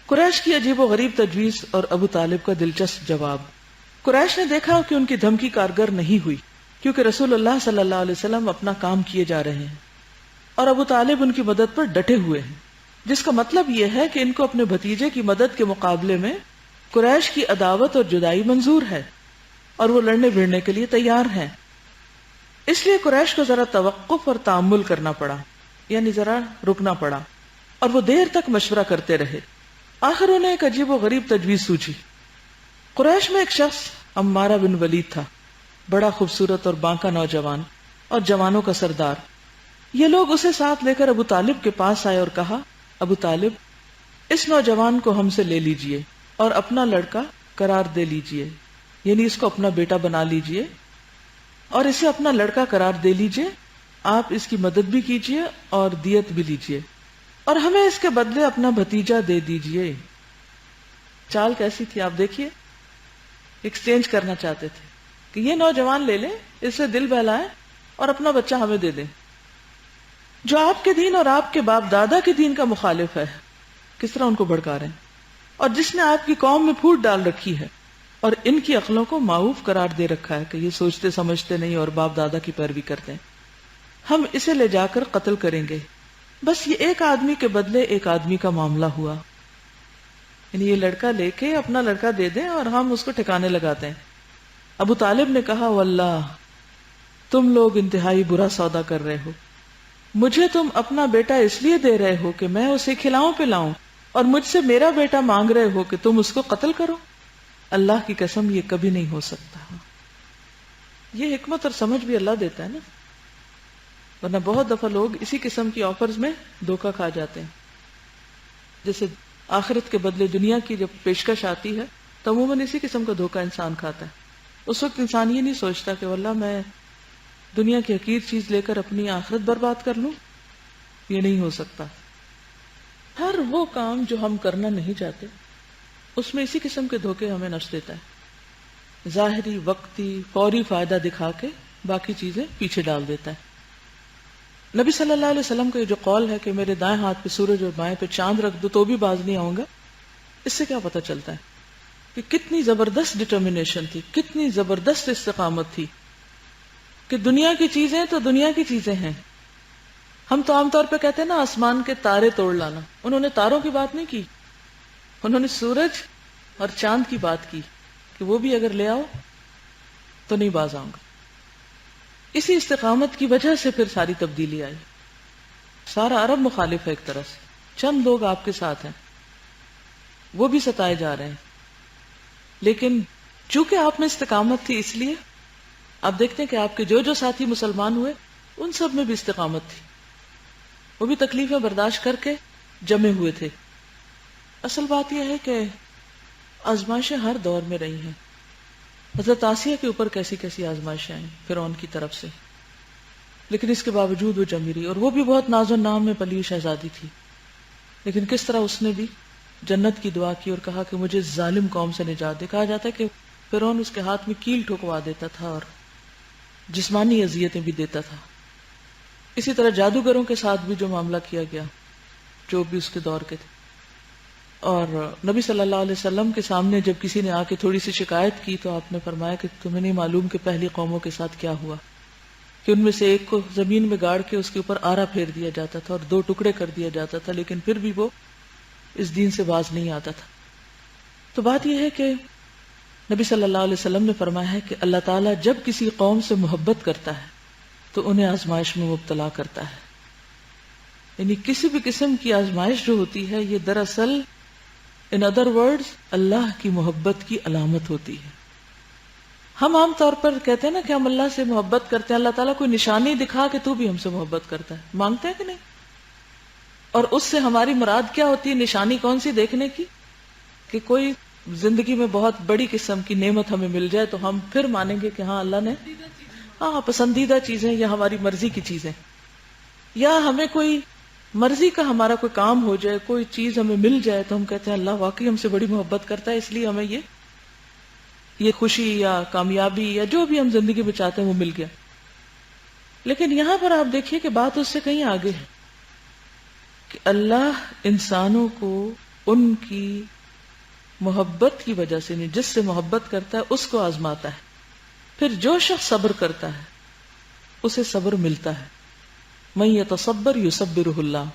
قریش کی عجیب و غریب تجویز اور ابو طالب کا دلچسپ جواب۔ قریش نے دیکھا کہ ان کی دھمکی کارگر نہیں ہوئی، کیونکہ رسول اللہ صلی اللہ علیہ وسلم اپنا کام کیے جا رہے ہیں اور ابو طالب ان کی مدد پر ڈٹے ہوئے ہیں، جس کا مطلب یہ ہے کہ ان کو اپنے بھتیجے کی مدد کے مقابلے میں قریش کی عداوت اور جدائی منظور ہے اور وہ لڑنے بھیڑنے کے لیے تیار ہیں۔ اس لیے قریش کو ذرا توقف اور تأمل کرنا پڑا، یعنی ذرا رکنا پڑا، اور وہ دیر تک مشورہ کرتے رہے۔ آخر انہیں ایک عجیب و غریب تجویز سوچی۔ قریش میں ایک شخص عمارہ بن ولید تھا، بڑا خوبصورت اور بانکا نوجوان اور جوانوں کا سردار۔ یہ لوگ اسے ساتھ لے کر ابو طالب کے پاس آئے اور کہا، ابو طالب، اس نوجوان کو ہم سے لے لیجئے اور اپنا لڑکا قرار دے لیجئے، یعنی اس کو اپنا بیٹا بنا لیجئے اور اسے اپنا لڑکا قرار دے لیجئے، آپ اس کی مدد بھی کیجئے اور دیت بھی لیجئے، اور ہمیں اس کے بدلے اپنا بھتیجا دے دیجئے۔ چال کیسی تھی آپ دیکھیے، ایکسچینج کرنا چاہتے تھے کہ یہ نوجوان لے لیں، اس سے دل بہلائیں اور اپنا بچہ ہمیں دے دیں، جو آپ کے دین اور آپ کے باپ دادا کے دین کا مخالف ہے۔ کس طرح ان کو بھڑکا رہے ہیں، اور جس نے آپ کی قوم میں پھوٹ ڈال رکھی ہے اور ان کی عقلوں کو معوف قرار دے رکھا ہے کہ یہ سوچتے سمجھتے نہیں اور باپ دادا کی پیروی کرتے ہیں۔ ہم اسے لے جا کر قتل کریں گے، بس یہ ایک آدمی کے بدلے ایک آدمی کا معاملہ ہوا، یعنی یہ لڑکا لے کے اپنا لڑکا دے دیں اور ہم اس کو ٹھکانے لگاتے ہیں۔ ابو طالب نے کہا، واللہ تم لوگ انتہائی برا سودا کر رہے ہو، مجھے تم اپنا بیٹا اس لیے دے رہے ہو کہ میں اسے کھلاؤں پلاؤں، اور مجھ سے میرا بیٹا مانگ رہے ہو کہ تم اس کو قتل کرو؟ اللہ کی قسم یہ کبھی نہیں ہو سکتا۔ یہ حکمت اور سمجھ بھی اللہ دیتا ہے نا، ورنہ بہت دفعہ لوگ اسی قسم کی آفرز میں دھوکہ کھا جاتے ہیں۔ جیسے آخرت کے بدلے دنیا کی جب پیشکش آتی ہے تو عموماً اسی قسم کا دھوکہ انسان کھاتا ہے۔ اس وقت انسان یہ نہیں سوچتا کہ واللہ میں دنیا کی حقیر چیز لے کر اپنی آخرت برباد کر لوں، یہ نہیں ہو سکتا۔ ہر وہ کام جو ہم کرنا نہیں چاہتے اس میں اسی قسم کے دھوکے ہمیں نفس دیتا ہے، ظاہری وقتی فوری فائدہ دکھا کے باقی چیزیں پیچھے ڈال دیتا ہے۔ نبی صلی اللہ علیہ وسلم کا یہ جو قول ہے کہ میرے دائیں ہاتھ پہ سورج اور بائیں پہ چاند رکھ دو تو بھی باز نہیں آؤں گا، اس سے کیا پتہ چلتا ہے کہ کتنی زبردست ڈٹرمنیشن تھی، کتنی زبردست استقامت تھی کہ دنیا کی چیزیں تو دنیا کی چیزیں ہیں۔ ہم تو عام طور پہ کہتے ہیں نا آسمان کے تارے توڑ لانا، انہوں نے تاروں کی بات نہیں کی، انہوں نے سورج اور چاند کی بات کی کہ وہ بھی اگر لے آؤ تو نہیں باز آؤں گا۔ اسی استقامت کی وجہ سے پھر ساری تبدیلی آئی۔ سارا عرب مخالف ہے ایک طرح سے، چند لوگ آپ کے ساتھ ہیں، وہ بھی ستائے جا رہے ہیں، لیکن چونکہ آپ میں استقامت تھی اس لیے آپ دیکھتے ہیں کہ آپ کے جو ساتھی مسلمان ہوئے ان سب میں بھی استقامت تھی، وہ بھی تکلیفیں برداشت کر کے جمے ہوئے تھے۔ اصل بات یہ ہے کہ آزمائشیں ہر دور میں رہی ہیں۔ حضرت آسیہ کے اوپر کیسی کیسی آزمائشیں آئیں فرعون کی طرف سے، لیکن اس کے باوجود وہ جمی رہی، اور وہ بھی بہت ناز و نام میں پلی شہزادی تھی، لیکن کس طرح اس نے بھی جنت کی دعا کی اور کہا کہ مجھے ظالم قوم سے نجات دے۔ کہا جاتا ہے کہ فرعون اس کے ہاتھ میں کیل ٹھکوا دیتا تھا اور جسمانی اذیتیں بھی دیتا تھا۔ اسی طرح جادوگروں کے ساتھ بھی جو معاملہ کیا گیا، جو بھی اس کے دور کے تھے، اور نبی صلی اللہ علیہ وسلم کے سامنے جب کسی نے آ کے تھوڑی سی شکایت کی تو آپ نے فرمایا کہ تمہیں نہیں معلوم کہ پہلی قوموں کے ساتھ کیا ہوا، کہ ان میں سے ایک کو زمین میں گاڑ کے اس کے اوپر آرا پھیر دیا جاتا تھا اور 2 ٹکڑے کر دیا جاتا تھا، لیکن پھر بھی وہ اس دین سے باز نہیں آتا تھا۔ تو بات یہ ہے کہ نبی صلی اللہ علیہ وسلم نے فرمایا ہے کہ اللہ تعالیٰ جب کسی قوم سے محبت کرتا ہے تو انہیں آزمائش میں مبتلا کرتا ہے، یعنی کسی بھی قسم کی آزمائش جو ہوتی ہے یہ دراصل ان ادر ورڈز اللہ کی محبت کی علامت ہوتی ہے۔ ہم عام طور پر کہتے ہیں نا کہ ہم اللہ سے محبت کرتے ہیں، اللہ تعالیٰ کوئی نشانی دکھا کہ تو بھی ہم سے محبت کرتا ہے، مانگتے ہیں کہ نہیں؟ اور اس سے ہماری مراد کیا ہوتی ہے؟ نشانی کون سی دیکھنے کی؟ کہ کوئی زندگی میں بہت بڑی قسم کی نعمت ہمیں مل جائے تو ہم پھر مانیں گے کہ ہاں اللہ نے پسندیدہ چیزیں یا ہماری مرضی کی چیزیں، یا ہمیں کوئی مرضی کا ہمارا کوئی کام ہو جائے، کوئی چیز ہمیں مل جائے تو ہم کہتے ہیں اللہ واقعی ہم سے بڑی محبت کرتا ہے، اس لیے ہمیں یہ خوشی یا کامیابی یا جو بھی ہم زندگی میں چاہتے ہیں وہ مل گیا۔ لیکن یہاں پر آپ دیکھیے کہ بات اس سے کہیں آگے ہے کہ اللہ انسانوں کو ان کی محبت کی وجہ سے نہیں، جس سے محبت کرتا ہے اس کو آزماتا ہے. پھر جو شخص صبر کرتا ہے اسے صبر ملتا ہے. من یتصبر یصبرہ اللہ.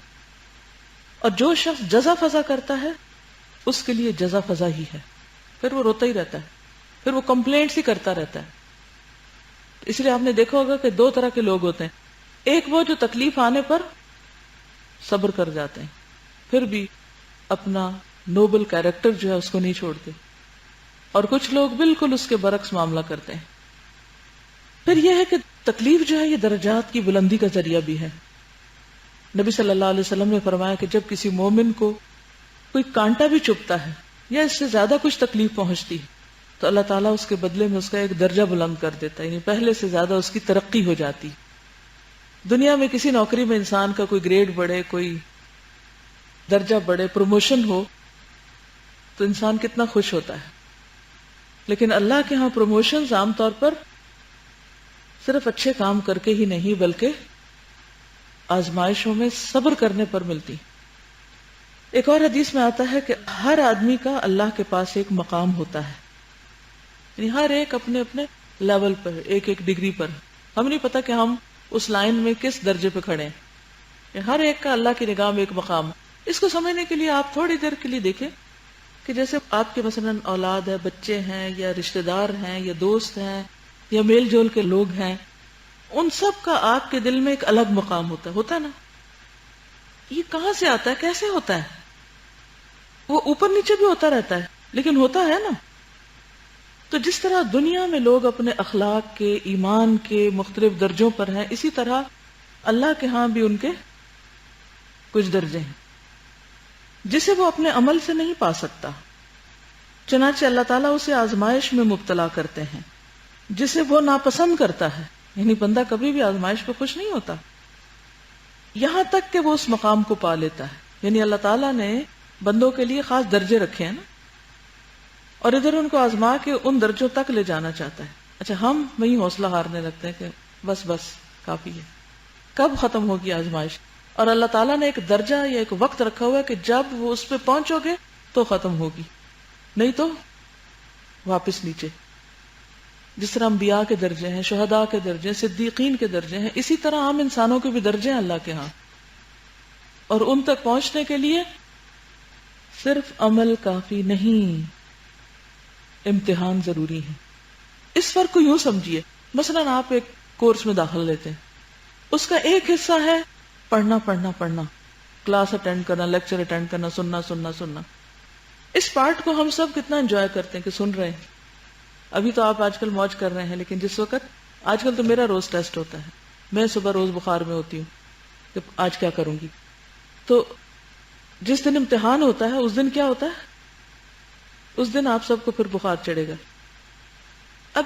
اور جو شخص جزا فضا کرتا ہے اس کے لیے جزا فضا ہی ہے. پھر وہ روتا ہی رہتا ہے، پھر وہ کمپلینٹس ہی کرتا رہتا ہے. اس لیے آپ نے دیکھا ہوگا کہ دو طرح کے لوگ ہوتے ہیں. ایک وہ جو تکلیف آنے پر صبر کر جاتے ہیں، پھر بھی اپنا نوبل کیریکٹر جو ہے اس کو نہیں چھوڑتے. اور کچھ لوگ بالکل اس کے برعکس معاملہ کرتے ہیں. پھر یہ ہے کہ تکلیف جو ہے یہ درجات کی بلندی کا ذریعہ بھی ہے. نبی صلی اللہ علیہ وسلم نے فرمایا کہ جب کسی مومن کو کوئی کانٹا بھی چبھتا ہے یا اس سے زیادہ کچھ تکلیف پہنچتی ہے تو اللہ تعالیٰ اس کے بدلے میں اس کا ایک درجہ بلند کر دیتا ہے، یعنی پہلے سے زیادہ اس کی ترقی ہو جاتی. دنیا میں کسی نوکری میں انسان کا کوئی گریڈ بڑھے، کوئی درجہ بڑھے، پروموشن ہو تو انسان کتنا خوش ہوتا ہے. لیکن اللہ کے ہاں پروموشنز عام طور پر صرف اچھے کام کر کے ہی نہیں بلکہ آزمائشوں میں صبر کرنے پر ملتی. ایک اور حدیث میں آتا ہے کہ ہر آدمی کا اللہ کے پاس ایک مقام ہوتا ہے، یعنی ہر ایک اپنے اپنے لیول پر، ایک ایک ڈگری پر. ہم نہیں پتا کہ ہم اس لائن میں کس درجے پہ کھڑے ہیں. ہر ایک کا اللہ کی نگاہ میں ایک مقام. اس کو سمجھنے کے لیے آپ تھوڑی دیر کے لیے دیکھیں کہ جیسے آپ کے مثلا اولاد ہے، بچے ہیں، یا رشتہ دار ہیں، یا دوست ہیں، یا میل جول کے لوگ ہیں، ان سب کا آپ کے دل میں ایک الگ مقام ہوتا ہے نا. یہ کہاں سے آتا ہے، کیسے ہوتا ہے؟ وہ اوپر نیچے بھی ہوتا رہتا ہے لیکن ہوتا ہے نا. تو جس طرح دنیا میں لوگ اپنے اخلاق کے، ایمان کے مختلف درجوں پر ہیں، اسی طرح اللہ کے ہاں بھی ان کے کچھ درجے ہیں جسے وہ اپنے عمل سے نہیں پا سکتا. چنانچہ اللہ تعالیٰ اسے آزمائش میں مبتلا کرتے ہیں جسے وہ ناپسند کرتا ہے. یعنی بندہ کبھی بھی آزمائش پہ خوش نہیں ہوتا یہاں تک کہ وہ اس مقام کو پا لیتا ہے. یعنی اللہ تعالیٰ نے بندوں کے لیے خاص درجے رکھے ہیں نا، اور ادھر ان کو آزما کے ان درجوں تک لے جانا چاہتا ہے. اچھا، ہم وہی حوصلہ ہارنے لگتے ہیں کہ بس کافی ہے، کب ختم ہوگی آزمائش؟ اور اللہ تعالیٰ نے ایک درجہ یا ایک وقت رکھا ہوا ہے کہ جب وہ اس پہ پہنچو گے تو ختم ہوگی، نہیں تو واپس نیچے. جس طرح انبیاء کے درجے ہیں، شہداء کے درجے ہیں، صدیقین کے درجے ہیں، اسی طرح عام انسانوں کے بھی درجے ہیں اللہ کے ہاں. اور ان تک پہنچنے کے لیے صرف عمل کافی نہیں، امتحان ضروری ہے. اس فرق کو یوں سمجھیے، مثلا آپ ایک کورس میں داخل لیتے ہیں، اس کا ایک حصہ ہے پڑھنا، کلاس اٹینڈ کرنا، لیکچر اٹینڈ کرنا، سننا. اس پارٹ کو ہم سب کتنا انجوائے کرتے ہیں کہ سن رہے ہیں. ابھی تو آپ آج کل موج کر رہے ہیں، لیکن جس وقت آج کل تو میرا روز ٹیسٹ ہوتا ہے، میں صبح روز بخار میں ہوتی ہوں کہ آج کیا کروں گی. تو جس دن امتحان ہوتا ہے اس دن کیا ہوتا ہے؟ اس دن آپ سب کو پھر بخار چڑھے گا. اب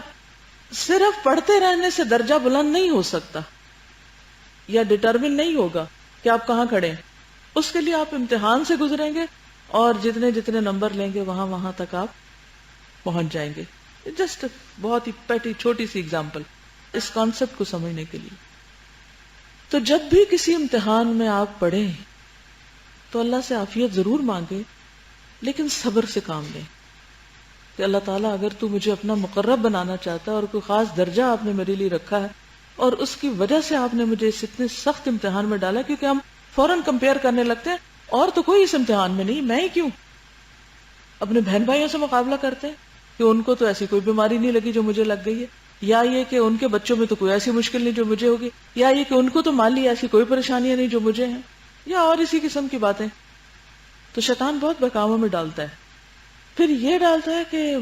صرف پڑھتے رہنے سے درجہ بلند نہیں ہو سکتا یا ڈٹرمن نہیں ہوگا کہ آپ کہاں کھڑے ہیں. اس کے لیے آپ امتحان سے گزریں گے اور جتنے نمبر لیں گے وہاں تک آپ پہنچ جائیں گے. جسٹ بہت ہی پیٹی چھوٹی سی اگزامپل اس کانسیپٹ کو سمجھنے کے لیے. تو جب بھی کسی امتحان میں آپ پڑھیں تو اللہ سے عافیت ضرور مانگے، لیکن صبر سے کام لیں کہ اللہ تعالیٰ اگر تو مجھے اپنا مقرب بنانا چاہتا ہے اور کوئی خاص درجہ آپ نے میرے لیے رکھا ہے اور اس کی وجہ سے آپ نے مجھے اس اتنے سخت امتحان میں ڈالا، کیونکہ ہم فوراً کمپیئر کرنے لگتے ہیں اور تو کوئی اس امتحان میں نہیں، میں ہی کیوں. اپنے بہن بھائیوں سے مقابلہ کرتے ہیں کہ ان کو تو ایسی کوئی بیماری نہیں لگی جو مجھے لگ گئی ہے، یا یہ کہ ان کے بچوں میں تو کوئی ایسی مشکل نہیں جو مجھے ہوگی، یا یہ کہ ان کو تو مالی ایسی کوئی پریشانیاں نہیں جو مجھے ہیں، یا اور اسی قسم کی باتیں. تو شیطان بہت بہکاووں میں ڈالتا ہے. پھر یہ ڈالتا ہے کہ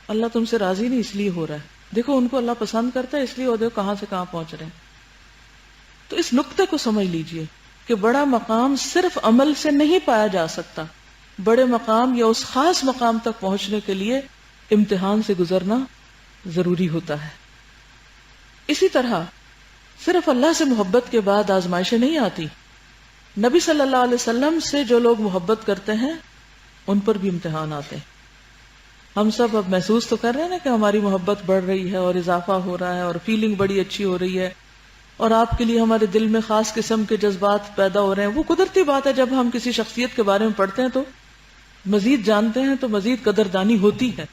اللہ تم سے راضی نہیں اس لیے ہو رہا ہے، دیکھو ان کو اللہ پسند کرتا ہے اس لیے وہ دیکھو کہاں سے کہاں پہنچ رہے ہیں. تو اس نقطے کو سمجھ لیجئے کہ بڑا مقام صرف عمل سے نہیں پایا جا سکتا، بڑے مقام یا اس خاص مقام تک پہنچنے کے لیے امتحان سے گزرنا ضروری ہوتا ہے. اسی طرح صرف اللہ سے محبت کے بعد آزمائشیں نہیں آتی. نبی صلی اللہ علیہ وسلم سے جو لوگ محبت کرتے ہیں ان پر بھی امتحان آتے ہیں. ہم سب اب محسوس تو کر رہے ہیں نا کہ ہماری محبت بڑھ رہی ہے اور اضافہ ہو رہا ہے اور فیلنگ بڑی اچھی ہو رہی ہے. اور آپ کے لیے ہمارے دل میں خاص قسم کے جذبات پیدا ہو رہے ہیں، وہ قدرتی بات ہے. جب ہم کسی شخصیت کے بارے میں پڑھتے ہیں تو مزید جانتے ہیں تو مزید قدردانی ہوتی ہے.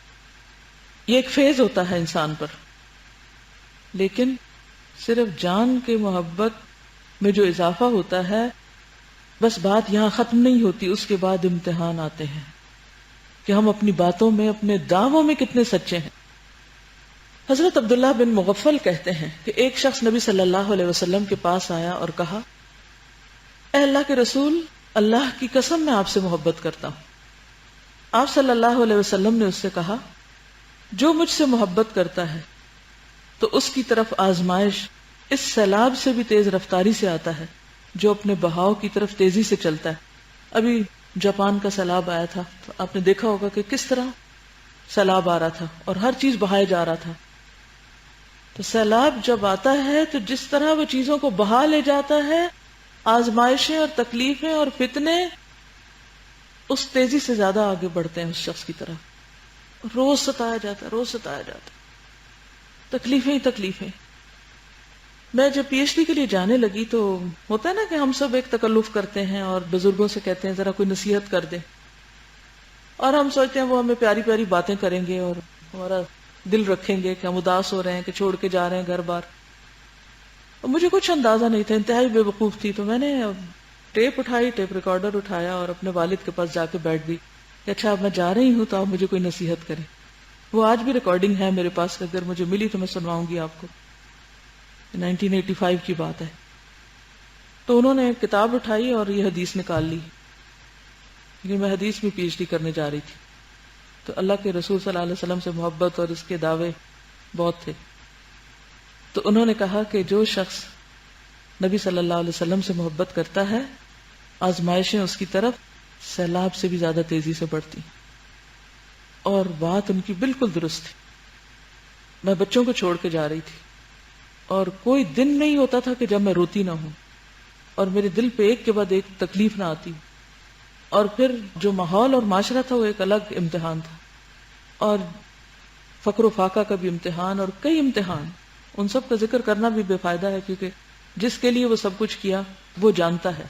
یہ ایک فیز ہوتا ہے انسان پر. لیکن صرف جان کے محبت میں جو اضافہ ہوتا ہے، بس بات یہاں ختم نہیں ہوتی. اس کے بعد امتحان آتے ہیں کہ ہم اپنی باتوں میں، اپنے دعووں میں کتنے سچے ہیں. حضرت عبداللہ بن مغفل کہتے ہیں کہ ایک شخص نبی صلی اللہ علیہ وسلم کے پاس آیا اور کہا، اے اللہ کے رسول، اللہ کی قسم میں آپ سے محبت کرتا ہوں. آپ صلی اللہ علیہ وسلم نے اس سے کہا، جو مجھ سے محبت کرتا ہے تو اس کی طرف آزمائش اس سیلاب سے بھی تیز رفتاری سے آتا ہے جو اپنے بہاؤ کی طرف تیزی سے چلتا ہے. ابھی جاپان کا سیلاب آیا تھا تو آپ نے دیکھا ہوگا کہ کس طرح سیلاب آ رہا تھا اور ہر چیز بہائے جا رہا تھا. تو سیلاب جب آتا ہے تو جس طرح وہ چیزوں کو بہا لے جاتا ہے، آزمائشیں اور تکلیفیں اور فتنے اس تیزی سے زیادہ آگے بڑھتے ہیں اس شخص کی طرف. روز ستایا جاتا ہے، روز ستایا جاتا ہے، تکلیفیں ہی تکلیفیں. میں جب پی ایچ ڈی کے لیے جانے لگی تو ہوتا ہے نا کہ ہم سب ایک تکلف کرتے ہیں اور بزرگوں سے کہتے ہیں ذرا کوئی نصیحت کر دے، اور ہم سوچتے ہیں وہ ہمیں پیاری پیاری باتیں کریں گے اور ہمارا دل رکھیں گے کہ ہم اداس ہو رہے ہیں کہ چھوڑ کے جا رہے ہیں گھر بار. اور مجھے کچھ اندازہ نہیں تھا، انتہائی بے وقوف تھی. تو میں نے ٹیپ اٹھائی، ٹیپ ریکارڈر اٹھایا اور اپنے والد کے پاس جا کے بیٹھ گئی کہ اچھا اب میں جا رہی ہوں تو آپ مجھے کوئی نصیحت کریں. وہ آج بھی ریکارڈنگ ہے میرے پاس، اگر مجھے ملی تو میں سنواؤں گی آپ کو. 1985 کی بات ہے. تو انہوں نے کتاب اٹھائی اور یہ حدیث نکال لی، کیونکہ میں حدیث میں پی ایچ ڈی کرنے جا رہی تھی. تو اللہ کے رسول صلی اللہ علیہ وسلم سے محبت اور اس کے دعوے بہت تھے. تو انہوں نے کہا کہ جو شخص نبی صلی اللہ علیہ وسلم سے محبت کرتا ہے، آزمائشیں اس کی طرف سیلاب سے بھی زیادہ تیزی سے بڑھتی. اور بات ان کی بالکل درست تھی. میں بچوں کو چھوڑ کے جا رہی تھی اور کوئی دن نہیں ہوتا تھا کہ جب میں روتی نہ ہوں اور میرے دل پہ ایک کے بعد ایک تکلیف نہ آتی. اور پھر جو ماحول اور معاشرہ تھا وہ ایک الگ امتحان تھا، اور فقر و فاقہ کا بھی امتحان اور کئی امتحان. ان سب کا ذکر کرنا بھی بے فائدہ ہے کیونکہ جس کے لیے وہ سب کچھ کیا وہ جانتا ہے.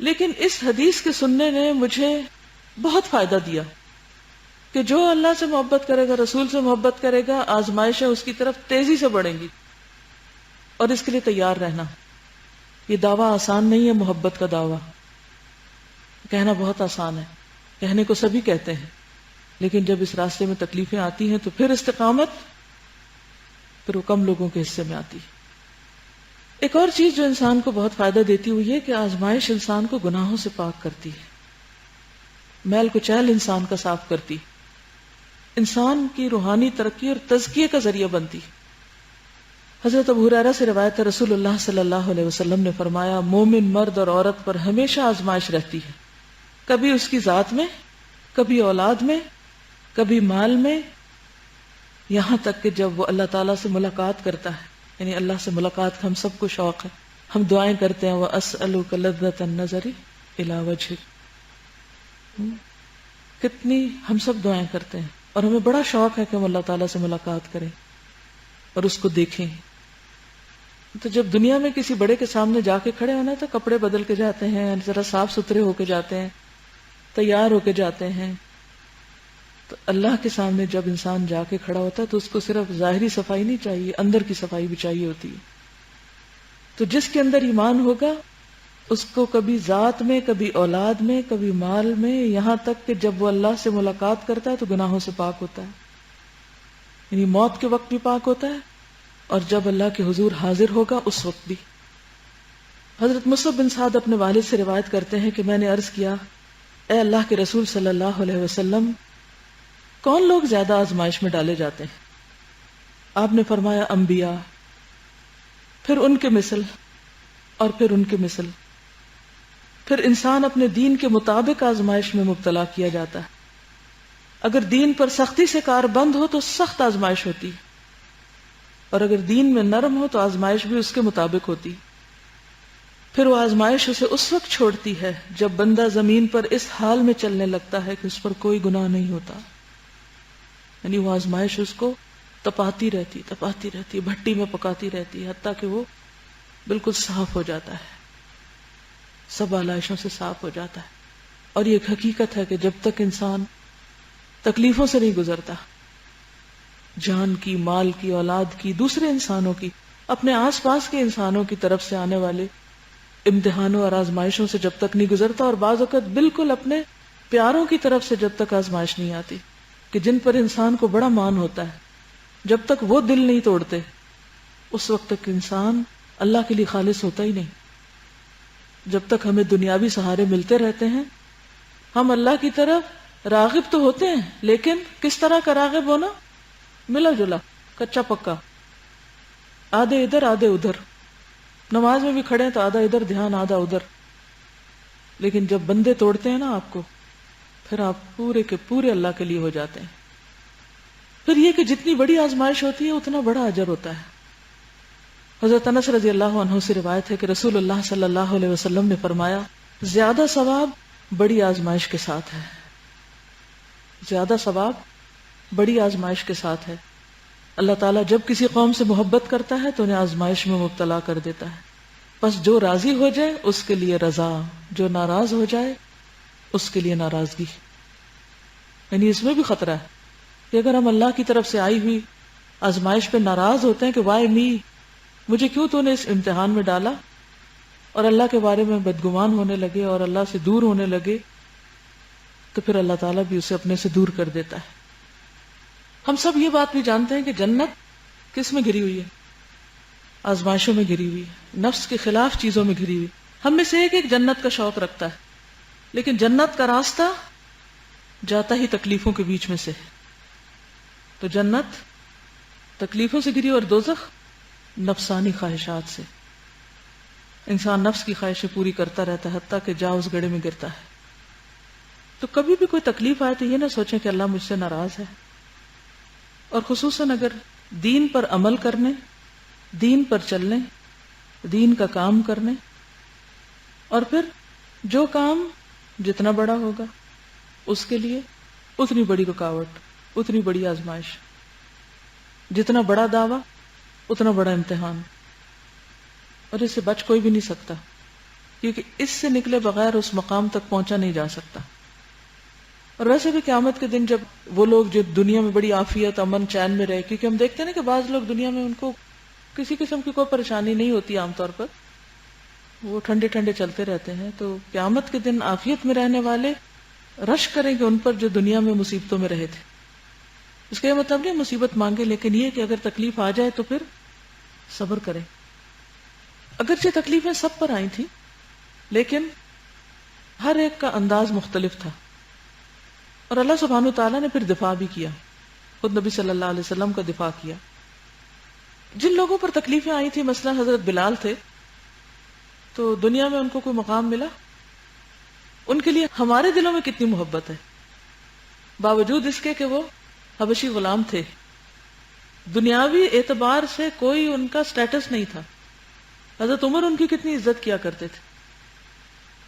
لیکن اس حدیث کے سننے نے مجھے بہت فائدہ دیا کہ جو اللہ سے محبت کرے گا، رسول سے محبت کرے گا، آزمائشیں اس کی طرف تیزی سے بڑھیں گی، اور اس کے لیے تیار رہنا. یہ دعویٰ آسان نہیں ہے. محبت کا دعویٰ کہنا بہت آسان ہے، کہنے کو سبھی کہتے ہیں، لیکن جب اس راستے میں تکلیفیں آتی ہیں تو پھر استقامت پھر وہ کم لوگوں کے حصے میں آتی ہے. ایک اور چیز جو انسان کو بہت فائدہ دیتی ہوئی ہے کہ آزمائش انسان کو گناہوں سے پاک کرتی ہے، میل کچیل انسان کا صاف کرتی، انسان کی روحانی ترقی اور تزکیے کا ذریعہ بنتی. حضرت ابو ہریرہ سے روایت ہے، رسول اللہ صلی اللہ علیہ وسلم نے فرمایا، مومن مرد اور عورت پر ہمیشہ آزمائش رہتی ہے، کبھی اس کی ذات میں، کبھی اولاد میں، کبھی مال میں، یہاں تک کہ جب وہ اللہ تعالیٰ سے ملاقات کرتا ہے. یعنی اللہ سے ملاقات کا ہم سب کو شوق ہے، ہم دعائیں کرتے ہیں، وَأَسْأَلُكَ لَذَّةَ النَّظَرِ إِلَىٰ وَجْهِكَ. کتنی ہم سب دعائیں کرتے ہیں اور ہمیں بڑا شوق ہے کہ ہم اللہ تعالیٰ سے ملاقات کریں اور اس کو دیکھیں. تو جب دنیا میں کسی بڑے کے سامنے جا کے کھڑے ہونا تو کپڑے بدل کے جاتے ہیں، ذرا صاف ستھرے ہو کے جاتے ہیں، تیار ہو کے جاتے ہیں. تو اللہ کے سامنے جب انسان جا کے کھڑا ہوتا ہے تو اس کو صرف ظاہری صفائی نہیں چاہیے، اندر کی صفائی بھی چاہیے ہوتی ہے. تو جس کے اندر ایمان ہوگا اس کو کبھی ذات میں، کبھی اولاد میں، کبھی مال میں، یہاں تک کہ جب وہ اللہ سے ملاقات کرتا ہے تو گناہوں سے پاک ہوتا ہے. یعنی موت کے وقت بھی پاک ہوتا ہے اور جب اللہ کے حضور حاضر ہوگا اس وقت بھی. حضرت مصعب بن سعد اپنے والد سے روایت کرتے ہیں کہ میں نے عرض کیا، اے اللہ کے رسول صلی اللہ علیہ وسلم، کون لوگ زیادہ آزمائش میں ڈالے جاتے ہیں؟ آپ نے فرمایا، انبیاء، پھر ان کے مثل اور پھر ان کے مثل. پھر انسان اپنے دین کے مطابق آزمائش میں مبتلا کیا جاتا ہے. اگر دین پر سختی سے کار بند ہو تو سخت آزمائش ہوتی، اور اگر دین میں نرم ہو تو آزمائش بھی اس کے مطابق ہوتی. پھر وہ آزمائش اسے اس وقت چھوڑتی ہے جب بندہ زمین پر اس حال میں چلنے لگتا ہے کہ اس پر کوئی گناہ نہیں ہوتا. یعنی وہ آزمائش اس کو تپاتی رہتی بھٹی میں پکاتی رہتی، حتیٰ کہ وہ بالکل صاف ہو جاتا ہے، سب آلائشوں سے صاف ہو جاتا ہے۔ اور یہ ایک حقیقت ہے کہ جب تک انسان تکلیفوں سے نہیں گزرتا، جان کی، مال کی، اولاد کی، دوسرے انسانوں کی، اپنے آس پاس کے انسانوں کی طرف سے آنے والے امتحانوں اور آزمائشوں سے جب تک نہیں گزرتا، اور بعض اوقات بالکل اپنے پیاروں کی طرف سے جب تک آزمائش نہیں آتی کہ جن پر انسان کو بڑا مان ہوتا ہے، جب تک وہ دل نہیں توڑتے، اس وقت تک انسان اللہ کے لیے خالص ہوتا ہی نہیں۔ جب تک ہمیں دنیاوی سہارے ملتے رہتے ہیں، ہم اللہ کی طرف راغب تو ہوتے ہیں، لیکن کس طرح کا راغب ہونا؟ ملا جلا، کچا پکا، آدھے ادھر آدھے ادھر۔ نماز میں بھی کھڑے ہیں تو آدھا ادھر دھیان آدھا ادھر، لیکن جب بندے توڑتے ہیں نا آپ کو، پھر آپ پورے کے پورے اللہ کے لیے ہو جاتے ہیں۔ پھر یہ کہ جتنی بڑی آزمائش ہوتی ہے اتنا بڑا اجر ہوتا ہے۔ حضرت انس رضی اللہ عنہ سے روایت ہے کہ رسول اللہ صلی اللہ علیہ وسلم نے فرمایا، زیادہ ثواب بڑی آزمائش کے ساتھ ہے، زیادہ ثواب بڑی آزمائش کے ساتھ ہے۔ اللہ تعالیٰ جب کسی قوم سے محبت کرتا ہے تو انہیں آزمائش میں مبتلا کر دیتا ہے، بس جو راضی ہو جائے اس کے لیے رضا، جو ناراض ہو جائے اس کے لیے ناراضگی۔ یعنی اس میں بھی خطرہ ہے کہ اگر ہم اللہ کی طرف سے آئی ہوئی آزمائش پہ ناراض ہوتے ہیں کہ وائی می، مجھے کیوں تو نے اس امتحان میں ڈالا، اور اللہ کے بارے میں بدگمان ہونے لگے اور اللہ سے دور ہونے لگے، تو پھر اللہ تعالیٰ بھی اسے اپنے سے دور کر دیتا ہے۔ ہم سب یہ بات بھی جانتے ہیں کہ جنت کس میں گھری ہوئی ہے؟ آزمائشوں میں گھری ہوئی ہے، نفس کے خلاف چیزوں میں گھری ہوئی۔ ہم میں سے ایک جنت کا شوق رکھتا ہے، لیکن جنت کا راستہ جاتا ہی تکلیفوں کے بیچ میں سے ہے۔ تو جنت تکلیفوں سے گھری اور دوزخ نفسانی خواہشات سے۔ انسان نفس کی خواہشیں پوری کرتا رہتا ہے حتیٰ کہ جا اس گڑھے میں گرتا ہے۔ تو کبھی بھی کوئی تکلیف آئے تو یہ نہ سوچیں کہ اللہ مجھ سے ناراض ہے، اور خصوصاً اگر دین پر عمل کرنے، دین پر چلنے، دین کا کام کرنے، اور پھر جو کام جتنا بڑا ہوگا اس کے لیے اتنی بڑی رکاوٹ، اتنی بڑی آزمائش، جتنا بڑا دعویٰ اتنا بڑا امتحان، اور اس سے بچ کوئی بھی نہیں سکتا، کیونکہ اس سے نکلے بغیر اس مقام تک پہنچا نہیں جا سکتا۔ اور ویسے بھی قیامت کے دن جب وہ لوگ جو دنیا میں بڑی عافیت، امن، چین میں رہے، کیونکہ ہم دیکھتے ہیں نا کہ بعض لوگ دنیا میں ان کو کسی قسم کی کوئی پریشانی نہیں ہوتی، عام طور پر وہ ٹھنڈے ٹھنڈے چلتے رہتے ہیں، تو قیامت کے دن عافیت میں رہنے والے رش کریں گے ان پر جو دنیا میں مصیبتوں میں رہے تھے۔ اس کا یہ مطلب نہیں مصیبت مانگے، لیکن یہ کہ اگر تکلیف آ جائے تو پھر صبر کریں۔ اگرچہ تکلیفیں سب پر آئی تھیں، لیکن ہر ایک کا انداز مختلف تھا، اور اللہ سبحانہ وتعالیٰ نے پھر دفاع بھی کیا، خود نبی صلی اللہ علیہ وسلم کا دفاع کیا۔ جن لوگوں پر تکلیفیں آئی تھی، مثلا حضرت بلال تھے، تو دنیا میں ان کو کوئی مقام ملا؟ ان کے لیے ہمارے دلوں میں کتنی محبت ہے، باوجود اس کے کہ وہ حبشی غلام تھے، دنیاوی اعتبار سے کوئی ان کا سٹیٹس نہیں تھا۔ حضرت عمر ان کی کتنی عزت کیا کرتے تھے،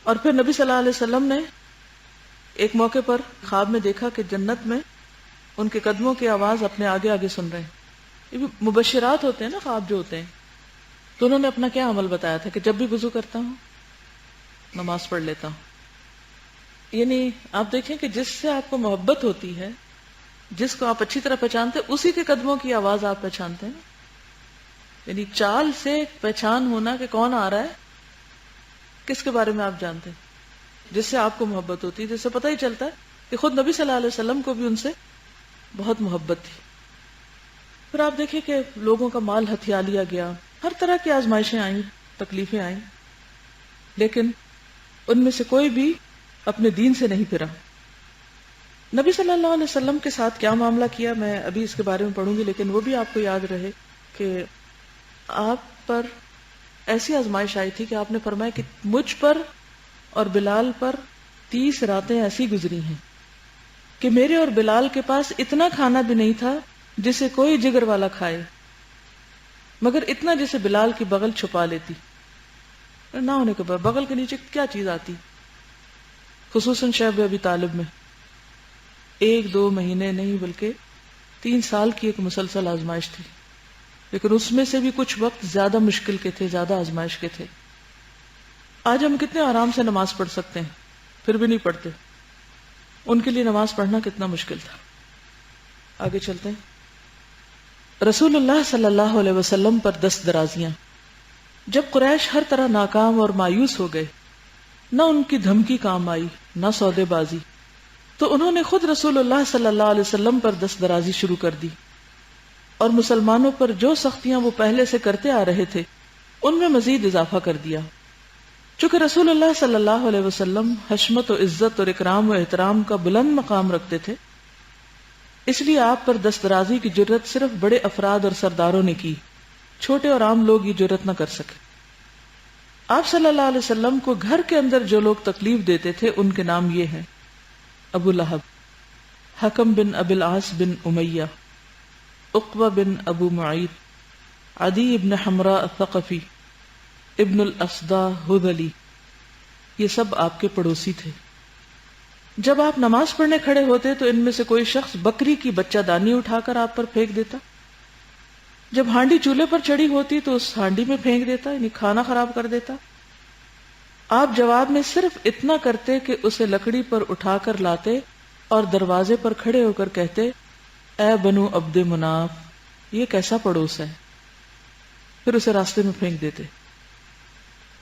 اور پھر نبی صلی اللہ علیہ وسلم نے ایک موقع پر خواب میں دیکھا کہ جنت میں ان کے قدموں کی آواز اپنے آگے آگے سن رہے ہیں۔ یہ بھی مبشرات ہوتے ہیں نا، خواب جو ہوتے ہیں۔ تو انہوں نے اپنا کیا عمل بتایا تھا کہ جب بھی وضو کرتا ہوں نماز پڑھ لیتا ہوں۔ یعنی آپ دیکھیں کہ جس سے آپ کو محبت ہوتی ہے، جس کو آپ اچھی طرح پہچانتے ہیں، اسی کے قدموں کی آواز آپ پہچانتے ہیں۔ یعنی چال سے پہچان ہونا کہ کون آ رہا ہے، کس کے بارے میں آپ جانتے ہیں، جس سے آپ کو محبت ہوتی ہے، جس سے پتہ ہی چلتا ہے کہ خود نبی صلی اللہ علیہ وسلم کو بھی ان سے بہت محبت تھی۔ پھر آپ دیکھیں کہ لوگوں کا مال ہتھیا لیا گیا، ہر طرح کی آزمائشیں آئیں، تکلیفیں آئیں، لیکن ان میں سے کوئی بھی اپنے دین سے نہیں پھرا۔ نبی صلی اللہ علیہ وسلم کے ساتھ کیا معاملہ کیا، میں ابھی اس کے بارے میں پڑھوں گی، لیکن وہ بھی آپ کو یاد رہے کہ آپ پر ایسی آزمائش آئی تھی کہ آپ نے فرمایا کہ مجھ پر اور بلال پر 30 راتیں ایسی گزری ہیں کہ میرے اور بلال کے پاس اتنا کھانا بھی نہیں تھا جسے کوئی جگر والا کھائے، مگر اتنا جسے بلال کی بغل چھپا لیتی۔ نہ ہونے کے بعد بغل کے نیچے کیا چیز آتی، خصوصاً شیب ابی طالب میں 1-2 مہینے نہیں بلکہ 3 سال کی ایک مسلسل آزمائش تھی، لیکن اس میں سے بھی کچھ وقت زیادہ مشکل کے تھے، زیادہ آزمائش کے تھے۔ آج ہم کتنے آرام سے نماز پڑھ سکتے ہیں، پھر بھی نہیں پڑھتے۔ ان کے لیے نماز پڑھنا کتنا مشکل تھا۔ آگے چلتے ہیں۔ رسول اللہ صلی اللہ علیہ وسلم پر دست درازیاں۔ جب قریش ہر طرح ناکام اور مایوس ہو گئے، نہ ان کی دھمکی کام آئی نہ سودے بازی، تو انہوں نے خود رسول اللہ صلی اللہ علیہ وسلم پر دست درازی شروع کر دی، اور مسلمانوں پر جو سختیاں وہ پہلے سے کرتے آ رہے تھے ان میں مزید اضافہ کر دیا۔ چونکہ رسول اللہ صلی اللہ علیہ وسلم حشمت و عزت اور اکرام و احترام کا بلند مقام رکھتے تھے، اس لیے آپ پر دست درازی کی جرت صرف بڑے افراد اور سرداروں نے کی، چھوٹے اور عام لوگ یہ جرت نہ کر سکے۔ آپ صلی اللہ علیہ وسلم کو گھر کے اندر جو لوگ تکلیف دیتے تھے ان کے نام یہ ہیں: ابو لہب، حکم بن ابی العاص بن امیہ، عقبہ بن ابو معیط، عدی ابن حمراء الثقفی، ابن الاسداء ہذلی، یہ سب آپ کے پڑوسی تھے۔ جب آپ نماز پڑھنے کھڑے ہوتے تو ان میں سے کوئی شخص بکری کی بچہ دانی اٹھا کر آپ پر پھینک دیتا، جب ہانڈی چولہے پر چڑھی ہوتی تو اس ہانڈی میں پھینک دیتا، یعنی کھانا خراب کر دیتا۔ آپ جواب میں صرف اتنا کرتے کہ اسے لکڑی پر اٹھا کر لاتے اور دروازے پر کھڑے ہو کر کہتے: اے بنو عبد مناف، یہ کیسا پڑوس ہے، پھر اسے راستے میں پھینک دیتے۔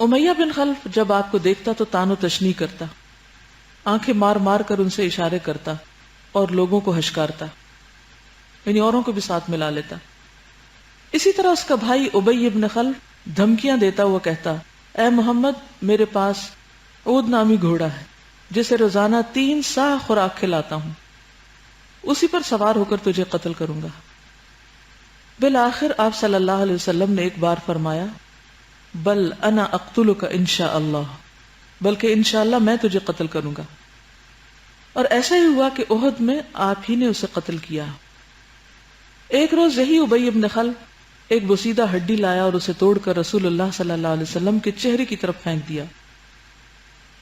امیہ بن خلف جب آپ کو دیکھتا تو تان و تشنیع کرتا، آنکھیں مار مار کر ان سے اشارے کرتا اور لوگوں کو ہشکارتا، یعنی اوروں کو بھی ساتھ ملا لیتا۔ اسی طرح اس کا بھائی ابی بن خلف دھمکیاں دیتا ہوا کہتا: اے محمد، میرے پاس عود نامی گھوڑا ہے جسے روزانہ 3 صاع خوراک کھلاتا ہوں، اسی پر سوار ہو کر تجھے قتل کروں گا۔ بالآخر آپ صلی اللہ علیہ وسلم نے ایک بار فرمایا: بل انا اقتلک انشاءاللہ، بلکہ انشاءاللہ میں تجھے قتل کروں گا۔ اور ایسا ہی ہوا کہ احد میں آپ ہی نے اسے قتل کیا۔ ایک روز یہی ابی بن خلف ایک بوسیدہ ہڈی لایا اور اسے توڑ کر رسول اللہ صلی اللہ علیہ وسلم کے چہرے کی طرف پھینک دیا۔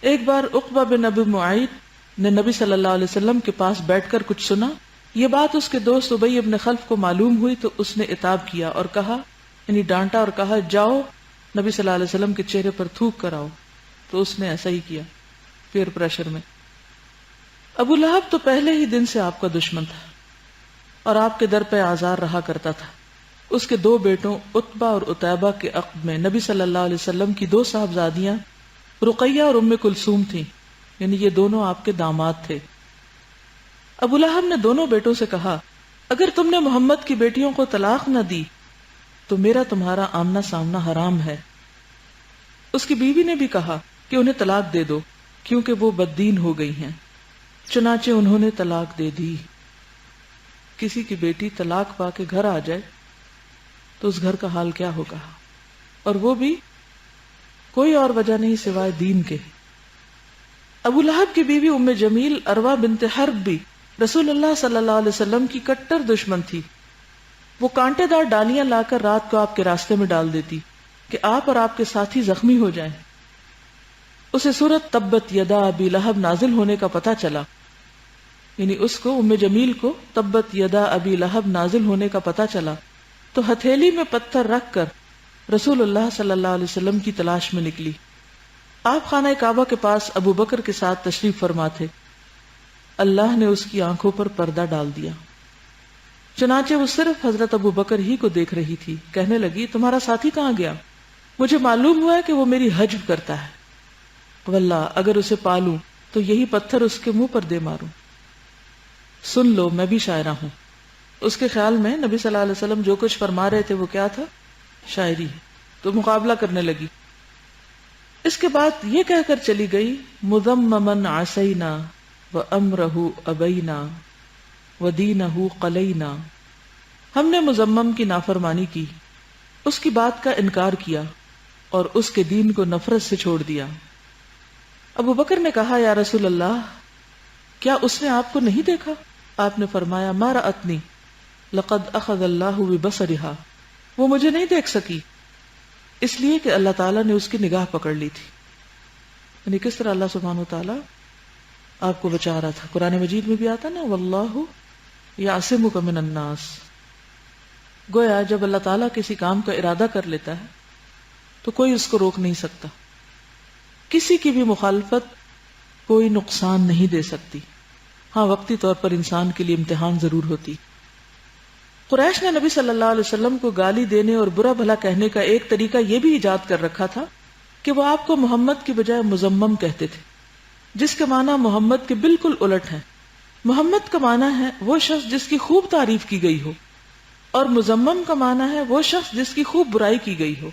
ایک بار عقبہ بن ابی معیط نے نبی صلی اللہ علیہ وسلم کے پاس بیٹھ کر کچھ سنا، یہ بات اس کے دوست ابی بن خلف کو معلوم ہوئی تو اس نے عتاب کیا اور کہا، یعنی ڈانٹا اور کہا: جاؤ نبی صلی اللہ علیہ وسلم کے چہرے پر تھوک کر آؤ۔ تو اس نے ایسا ہی کیا، پیئر پریشر میں۔ ابو لہب تو پہلے ہی دن سے آپ کا دشمن تھا اور آپ کے در پہ آزار رہا کرتا تھا۔ اس کے 2 بیٹوں عتبہ اور عتیبہ کے عقد میں نبی صلی اللہ علیہ وسلم کی 2 صاحبزادیاں رقیہ اور ام کلثوم تھیں، یعنی یہ دونوں آپ کے داماد تھے۔ ابو لہب نے دونوں بیٹوں سے کہا: اگر تم نے محمد کی بیٹیوں کو طلاق نہ دی تو میرا تمہارا آمنا سامنا حرام ہے۔ اس کی بیوی نے بھی کہا کہ انہیں طلاق دے دو کیونکہ وہ بددین ہو گئی ہیں، چنانچہ انہوں نے طلاق دے دی۔ کسی کی بیٹی طلاق پا کے گھر آ جائے تو اس گھر کا حال کیا ہوگا، اور وہ بھی کوئی اور وجہ نہیں سوائے دین کے۔ ابو لہب کی بیوی ام جمیل اروا بنت حرب بھی رسول اللہ صلی اللہ علیہ وسلم کی کٹر دشمن تھی۔ وہ کانٹے دار ڈالیاں لا کر رات کو آپ کے راستے میں ڈال دیتی کہ آپ اور آپ کے ساتھی زخمی ہو جائیں۔ اسے سورت تبت یدا ابی لہب نازل ہونے کا پتہ چلا، یعنی اس کو ام جمیل کو تبت یدا ابی لہب نازل ہونے کا پتہ چلا تو ہتھیلی میں پتھر رکھ کر رسول اللہ صلی اللہ علیہ وسلم کی تلاش میں نکلی۔ آپ خانہ کعبہ کے پاس ابو بکر کے ساتھ تشریف فرما تھے۔ اللہ نے اس کی آنکھوں پر پردہ ڈال دیا، چنانچہ وہ صرف حضرت ابو بکر ہی کو دیکھ رہی تھی۔ کہنے لگی: تمہارا ساتھی کہاں گیا؟ مجھے معلوم ہوا ہے کہ وہ میری حجب کرتا ہے، واللہ اگر اسے پالوں تو یہی پتھر اس کے منہ پر دے ماروں۔ سن لو، میں بھی شاعرہ ہوں۔ اس کے خیال میں نبی صلی اللہ علیہ وسلم جو کچھ فرما رہے تھے وہ کیا تھا؟ شاعری۔ تو مقابلہ کرنے لگی۔ اس کے بعد یہ کہہ کر چلی گئی: مذممن عصینا وامرہ ابینا ودینہ قلینا، ہم نے مذمم کی نافرمانی کی، اس کی بات کا انکار کیا اور اس کے دین کو نفرت سے چھوڑ دیا۔ ابو بکر نے کہا: یا رسول اللہ، کیا اس نے آپ کو نہیں دیکھا؟ آپ نے فرمایا: ما رأتنی لقد اخذ اللہ ببصرہا، وہ مجھے نہیں دیکھ سکی اس لیے کہ اللہ تعالیٰ نے اس کی نگاہ پکڑ لی تھی۔ یعنی کس طرح اللہ سبحانہ وتعالیٰ آپ کو بچا رہا تھا۔ قرآن مجید میں بھی آتا نا: واللہ یعصمک من الناس. گویا جب اللہ تعالیٰ کسی کام کا ارادہ کر لیتا ہے تو کوئی اس کو روک نہیں سکتا. کسی کی بھی مخالفت کوئی نقصان نہیں دے سکتی. ہاں وقتی طور پر انسان کے لیے امتحان ضرور ہوتی. قریش نے نبی صلی اللہ علیہ وسلم کو گالی دینے اور برا بھلا کہنے کا ایک طریقہ یہ بھی ایجاد کر رکھا تھا کہ وہ آپ کو محمد کی بجائے مذمم کہتے تھے، جس کے معنی محمد کے بالکل الٹ ہے. محمد کا معنی ہے وہ شخص جس کی خوب تعریف کی گئی ہو، اور مذمم کا معنی ہے وہ شخص جس کی خوب برائی کی گئی ہو.